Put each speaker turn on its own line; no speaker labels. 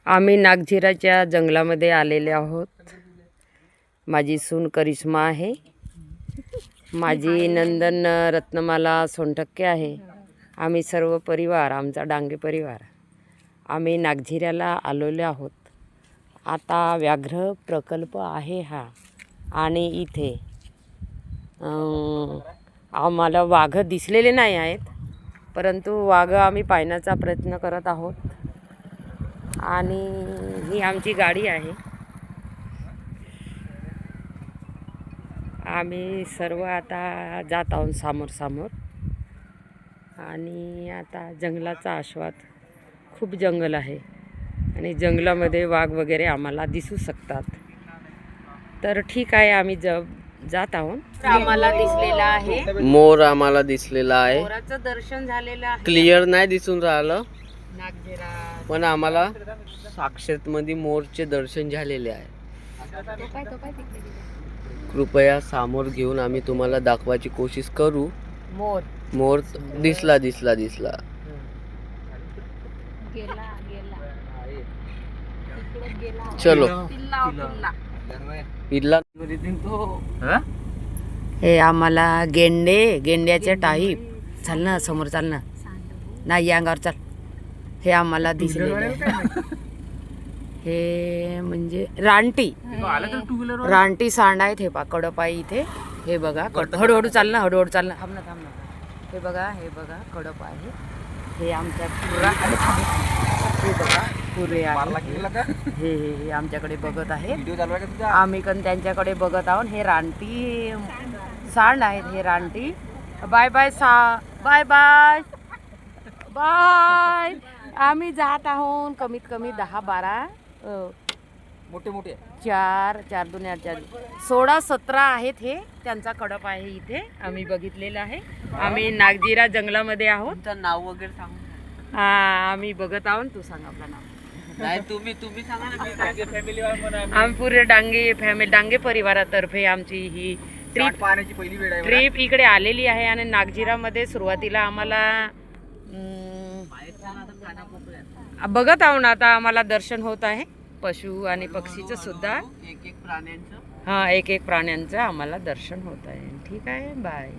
आम्ही नागझिराच्या जंगलामध्ये आलेले आहोत. माझी सून करिश्मा आहे, माझी नंदन रत्नमाला सोनटक्के आहे. आम्ही सर्व परिवार, आमचा डांगे परिवार आम्ही नागझिऱ्याला आलेलो आहोत. आता व्याघ्र प्रकल्प आहे हा, आणि इथे आम्हाला वाघ दिसलेले नाही आहेत, परंतु वाघ आम्ही पाहण्याचा प्रयत्न करत आहोत. आणि ही आमची गाडी आहे. आम्ही सर्व आता जात आहोत समोर समोर. आणि आता जंगलाचा आस्वाद, खूप जंगल आहे आणि जंगलामध्ये वाघ वगैरे आम्हाला दिसू शकतात. तर ठीक आहे, आम्ही जात आहोत. आम्हाला दिसलेला आहे
मोर, आम्हाला दिसलेला आहे.
मोराचं दर्शन झालेलं आहे.
क्लिअर नाही दिसून राहिलं,
नागझिरा
पण आम्हाला साक्षात मध्ये मोरचे दर्शन झालेले आहे. कृपया समोर घेऊन आम्ही तुम्हाला दाखवायची कोशिश करू.
मोर
मोर दिसला दिसला दिसला. चलो पिल्ला.
हे आम्हाला गेंड्याचे टाईप. चाल ना समोर, चाल ना, नाही या अंगावर चाल. हे आम्हाला दिसले. हे म्हणजे रानटी सांड आहेत. हे कडप आहे इथे. हे बघा, हळूहळू चाल ना, हळूहळू चाल ना, थांब ना. हे बघा कडप आहे. हे आमच्या पुरा, हे बघा पुरे आहे. हे आमच्याकडे बघत आहे. आम्ही पण त्यांच्याकडे बघत आहोत. हे रानटी सांड आहेत. हे रानटी. Bye bye bye bye bye. आम्ही जात आहोत. कमीत कमी 10-12
मोठे
चार दुनिया 16-17 आहेत. हे त्यांचा कडप आहे इथे. आम्ही बघितलेलं आहे. आम्ही नागझिरा जंगलामध्ये आहोत.
नाव वगैरे सांगू.
हा, आम्ही बघत आहोत. तू सांग आपलं नाव.
नाही, तुम्ही सांगा ना.
आम्ही पुरे डांगे परिवारातर्फे आमची ही ट्रिप
पाहण्याची पहिली वेळ आहे.
ट्रिप इकडे आलेली आहे. आणि नागझिरामध्ये सुरुवातीला आम्हाला बघत आहोत. आता आम्हाला दर्शन होत आहे पशु आणि पक्षीचं सुद्धा.
एक प्राण्यांचं
हा, एक प्राण्यांचं आम्हाला दर्शन होत आहे. ठीक आहे, बाय.